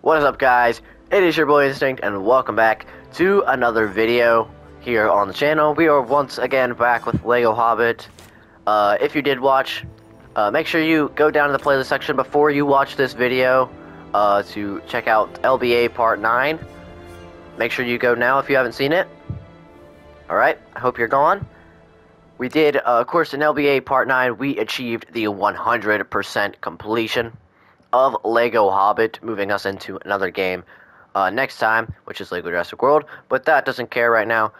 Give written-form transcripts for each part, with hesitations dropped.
What is up, guys? It is your boy Instinct, and welcome back to another video here on the channel. We are once again back with LEGO Hobbit. If you did watch, make sure you go down to the playlist section before you watch this video to check out LBA Part 9. Make sure you go now if you haven't seen it. Alright, I hope you're gone. We did, of course, in LBA Part 9, we achieved the 100% completion of LEGO Hobbit, moving us into another game next time, which is LEGO Jurassic World, but that doesn't care right now.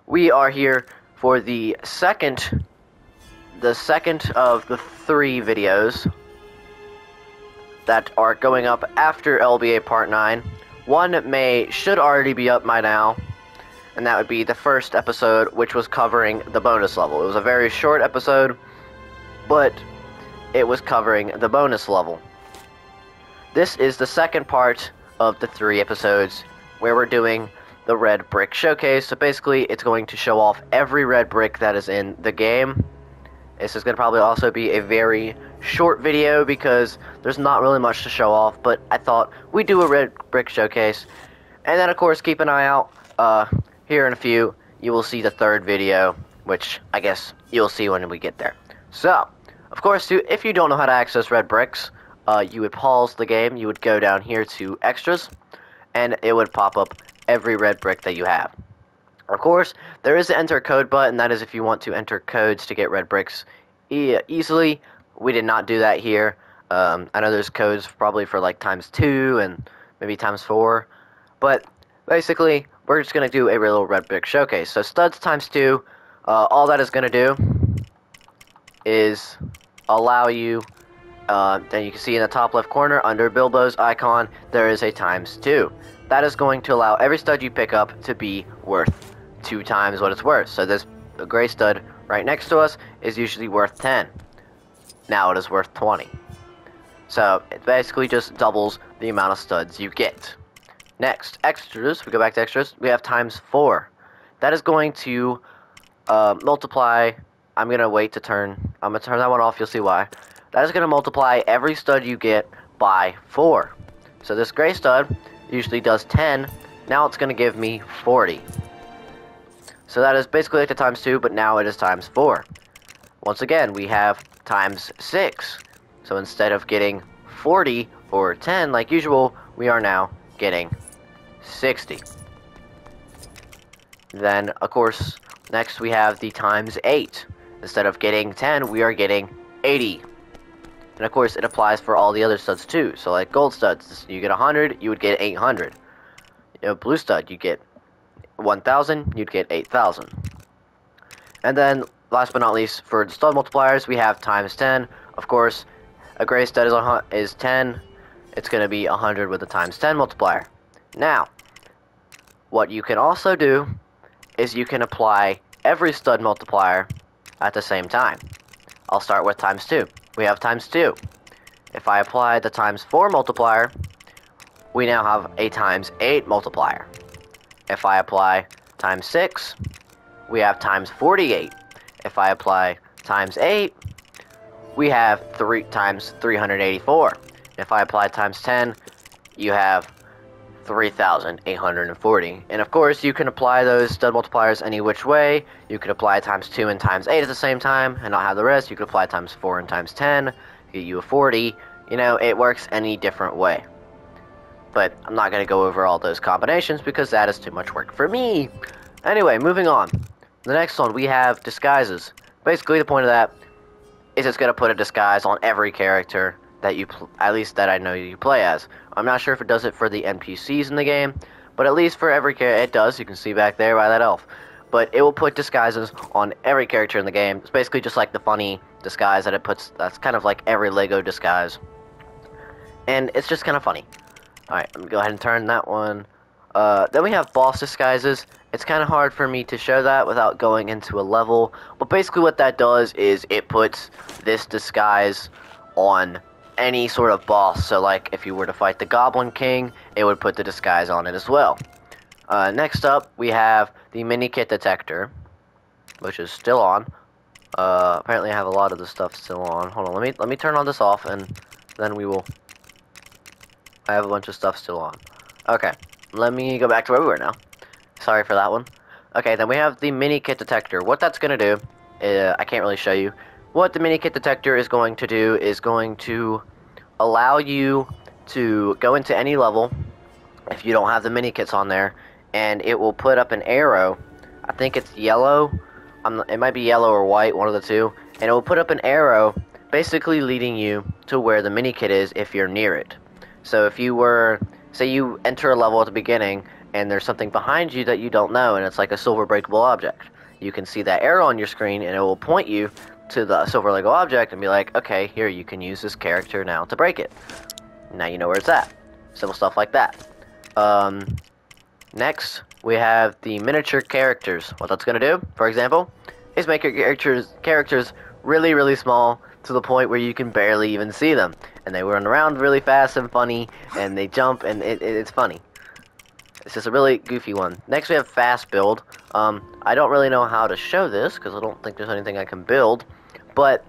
We are here for the second of the 3 videos that are going up after LBA Part 9. One should already be up by now, and that would be the first episode, which was covering the bonus level. It was a very short episode, but it was covering the bonus level. This is the second part of the 3 episodes where we're doing the red brick showcase. So basically, it's going to show off every red brick that is in the game. This is going to probably also be a very short video because there's not really much to show off, but I thought we'd do a red brick showcase. And then, of course, keep an eye out. Here in a few, you will see the 3rd video, which I guess you'll see when we get there. So, of course, if you don't know how to access red bricks, you would pause the game, you would go down here to extras, and it would pop up every red brick that you have. Of course, there is an enter code button. That is if you want to enter codes to get red bricks easily. We did not do that here. I know there's codes probably for like ×2 and maybe ×4, but basically we're just going to do a little red brick showcase. So studs ×2, all that is going to do is allow you, then you can see in the top left corner under Bilbo's icon, there is a ×2. That is going to allow every stud you pick up to be worth 2 times what it's worth. So this gray stud right next to us is usually worth 10. Now it is worth 20. So it basically just doubles the amount of studs you get. Next, extras. We go back to extras. We have ×4. That is going to multiply. I'm going to wait to turn. I'm going to turn that one off. You'll see why. That is going to multiply every stud you get by 4. So this gray stud usually does 10. Now it's going to give me 40. So that is basically like the ×2, but now it is ×4. Once again, we have ×6. So instead of getting 40 or 10 like usual, we are now getting 60. Then, of course, next we have the ×8. Instead of getting 10, we are getting 80. And of course, it applies for all the other studs too. So like gold studs, you get 100, you would get 800. You know, blue stud, you get 1,000, you'd get 8,000. And then, last but not least, for the stud multipliers, we have ×10. Of course, a gray stud is 10. It's going to be 100 with a ×10 multiplier. Now, what you can also do is you can apply every stud multiplier at the same time. I'll start with ×2. We have ×2. If I apply the ×4 multiplier, we now have a ×8 multiplier. If I apply ×6, we have ×48. If I apply ×8, we have 3 × 384. If I apply ×10, you have 3,840. And of course, you can apply those stud multipliers any which way. You could apply ×2 and ×8 at the same time and not have the rest. You could apply ×4 and ×10, get you a 40. You know, it works any different way. But I'm not going to go over all those combinations because that is too much work for me. Anyway, moving on. The next one, we have disguises. Basically, the point of that is it's going to put a disguise on every character that you, at least that I know you play as. I'm not sure if it does it for the NPCs in the game, but at least for every character, it does. You can see back there by that elf. But it will put disguises on every character in the game. It's basically just like the funny disguise that it puts, that's kind of like every LEGO disguise. And it's just kind of funny. Alright, let me go ahead and turn that one. Then we have boss disguises. It's kind of hard for me to show that without going into a level. But basically what that does is it puts this disguise on any sort of boss. So like if you were to fight the Goblin King, it would put the disguise on it as well. Next up, we have the mini kit detector, which is still on. Apparently I have a lot of the stuff still on. Hold on, let me turn all this off and then we will I have a bunch of stuff still on. Okay, let me go back to where we were now. Sorry for that one. Okay, then we have the mini kit detector. What that's going to do, I can't really show you. What the mini kit detector is going to do is going to allow you to go into any level if you don't have the mini kits on there, and it will put up an arrow. I think it's yellow. It might be yellow or white, one of the two. And it will put up an arrow basically leading you to where the mini kit is if you're near it. So if you were, say you enter a level at the beginning and there's something behind you that you don't know and it's like a silver breakable object, you can see that arrow on your screen and it will point you to the silver Lego object and be like, okay, here, you can use this character now to break it. Now you know where it's at. Simple stuff like that. Next, we have the miniature characters. What that's going to do, for example, is make your characters really, really small to the point where you can barely even see them. And they run around really fast and funny, and they jump, and it's funny. It's just a really goofy one. Next, we have fast build. I don't really know how to show this, because I don't think there's anything I can build. But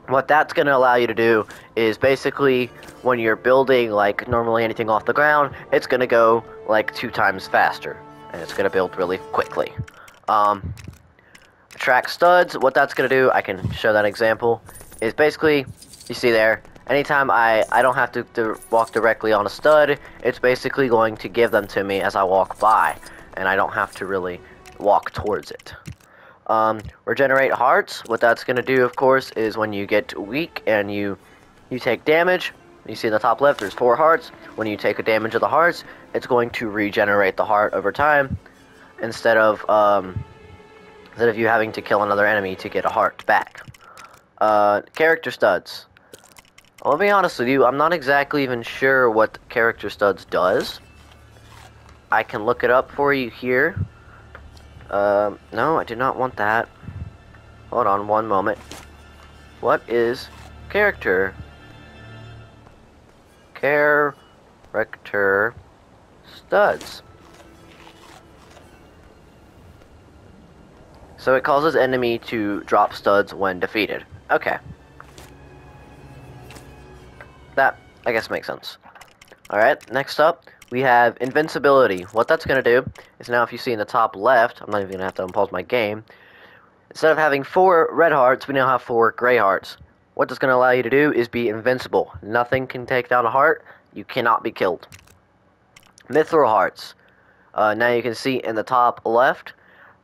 what that's going to allow you to do is basically when you're building like normally anything off the ground, it's going to go like 2 times faster, and it's going to build really quickly. Track studs, what that's going to do, I can show that example, is basically, you see there, anytime I don't have to walk directly on a stud, it's basically going to give them to me as I walk by, and I don't have to really walk towards it. Regenerate hearts, what that's going to do, of course, is when you get weak and you take damage, you see in the top left, there's 4 hearts. When you take a damage of the hearts, it's going to regenerate the heart over time, instead of you having to kill another enemy to get a heart back. Character studs. I'll be honest with you, I'm not exactly even sure what character studs does. I can look it up for you here. No, I do not want that. Hold on one moment. What is character studs? So it causes enemy to drop studs when defeated. Okay. That, I guess, makes sense. Alright, next up, we have invincibility. What that's going to do is, now if you see in the top left, I'm not even going to have to unpause my game. Instead of having 4 red hearts, we now have 4 gray hearts. What that's going to allow you to do is be invincible. Nothing can take down a heart. You cannot be killed. Mithril hearts. Now you can see in the top left,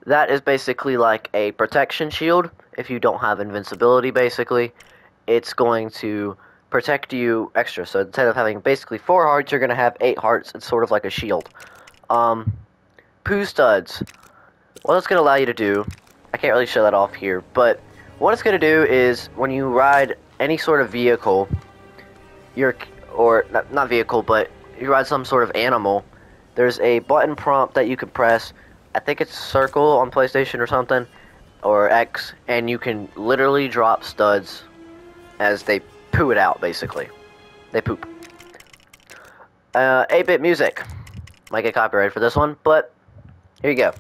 that is basically like a protection shield. If you don't have invincibility, basically, it's going to protect you extra. So instead of having basically 4 hearts, you're going to have 8 hearts. It's sort of like a shield. Poo studs. What it's going to allow you to do, I can't really show that off here, but what it's going to do is when you ride any sort of vehicle, not vehicle, but you ride some sort of animal, there's a button prompt that you can press. I think it's circle on PlayStation or something, or X, and you can literally drop studs as they poo it out, basically. They poop. 8-bit music. Might get copyrighted for this one, but here you go.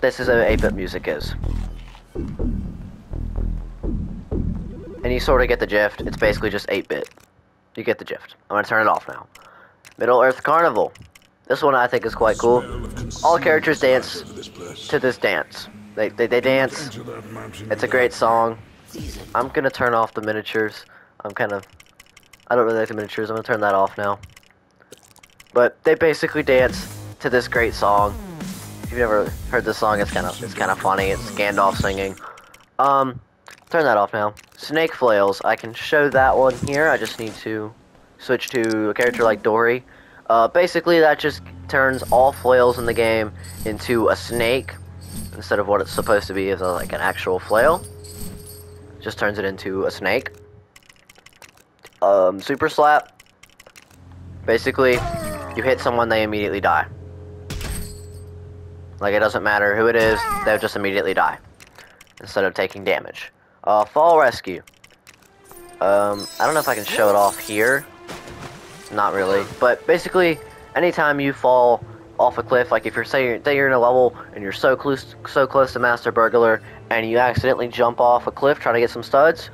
This is how 8-bit music is. And you sort of get the gist. It's basically just 8-bit. You get the gist. I'm going to turn it off now. Middle-earth Carnival. This one I think is quite cool. All characters dance to this dance. They dance. It's a great song. I'm going to turn off the miniatures. I don't really like the miniatures. I'm going to turn that off now. But they basically dance to this great song. If you've never heard this song, it's kind of funny. It's Gandalf singing. Turn that off now. Snake flails. I can show that one here. I just need to switch to a character like Dory. Basically, that just turns all flails in the game into a snake instead of what it's supposed to be as like an actual flail. Just turns it into a snake. Super slap. Basically, you hit someone, they immediately die. Like, it doesn't matter who it is, they'll just immediately die instead of taking damage. Fall rescue. I don't know if I can show it off here. Not really, but basically, anytime you fall off a cliff, like if you're say you're in a level and you're so close to Master Burglar, and you accidentally jump off a cliff trying to get some studs,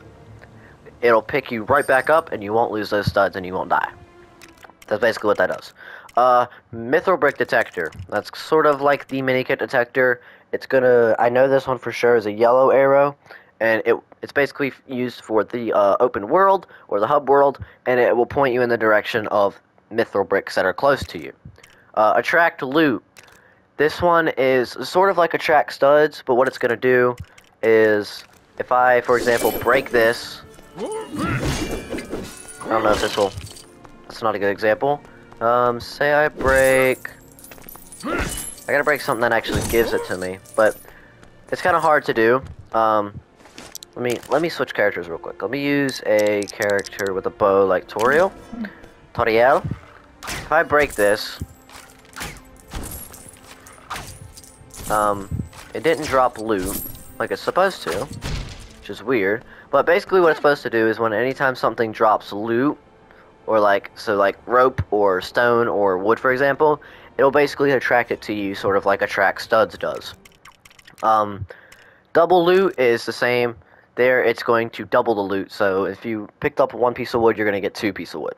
it'll pick you right back up, and you won't lose those studs, and you won't die. That's basically what that does. Mithril brick detector. That's sort of like the mini kit detector. It's gonna. I know this one for sure is a yellow arrow, and it's basically used for the open world or the hub world, and it will point you in the direction of mithril bricks that are close to you. Attract loot. This one is sort of like attract studs, but what it's gonna do is, if I, for example, break this. I don't know if this will. That's not a good example. Say I break. I gotta break something that actually gives it to me, but it's kind of hard to do. Let me switch characters real quick. Let me use a character with a bow like Toriel. If I break this, it didn't drop loot like it's supposed to, which is weird. But basically, what it's supposed to do is when anytime something drops loot, or like rope or stone or wood, for example, it'll basically attract it to you, sort of like attract studs does. Double loot is the same. There, it's going to double the loot. So if you picked up one piece of wood, you're going to get 2 pieces of wood.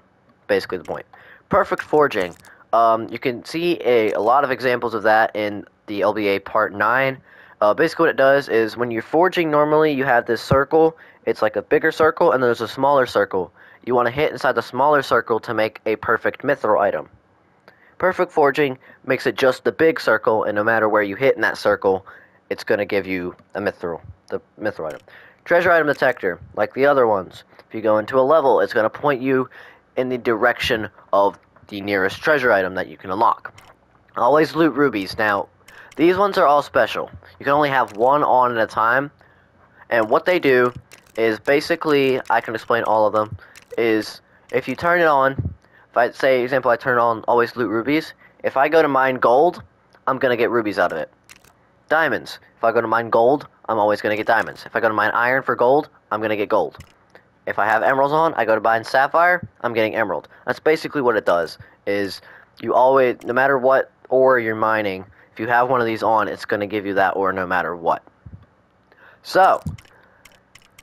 Basically the point. Perfect forging. You can see a lot of examples of that in the LBA Part 9. Basically what it does is when you're forging normally, you have this circle. It's like a bigger circle, and there's a smaller circle. You want to hit inside the smaller circle to make a perfect mithril item. Perfect forging makes it just the big circle, and no matter where you hit in that circle, it's going to give you the mithril item. Treasure item detector, like the other ones. If you go into a level, it's going to point you in the direction of the nearest treasure item that you can unlock. Always loot rubies. Now, these ones are all special. You can only have one on at a time, and what they do is basically, I can explain all of them, is if you turn it on, if I say, example, I turn on always loot rubies, if I go to mine gold, I'm going to get rubies out of it. Diamonds. If I go to mine gold, I'm always going to get diamonds. If I go to mine iron for gold, I'm going to get gold. If I have emeralds on, I go to mine sapphire, I'm getting emerald. That's basically what it does, is you always, no matter what ore you're mining, if you have one of these on, it's going to give you that ore no matter what. So,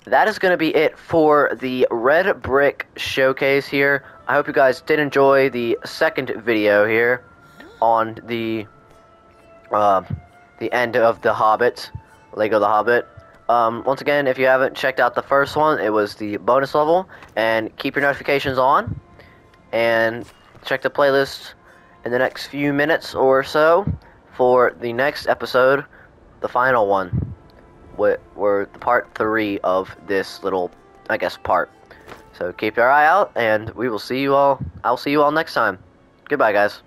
that is going to be it for the red brick showcase here. I hope you guys did enjoy the second video here on the end of the Hobbit, Lego the Hobbit. Once again, if you haven't checked out the first one, it was the bonus level, and keep your notifications on, and check the playlist in the next few minutes or so for the next episode, the final one. We're the part 3 of this little, I guess, part. So keep your eye out, and we will see you all. I'll see you all next time. Goodbye, guys.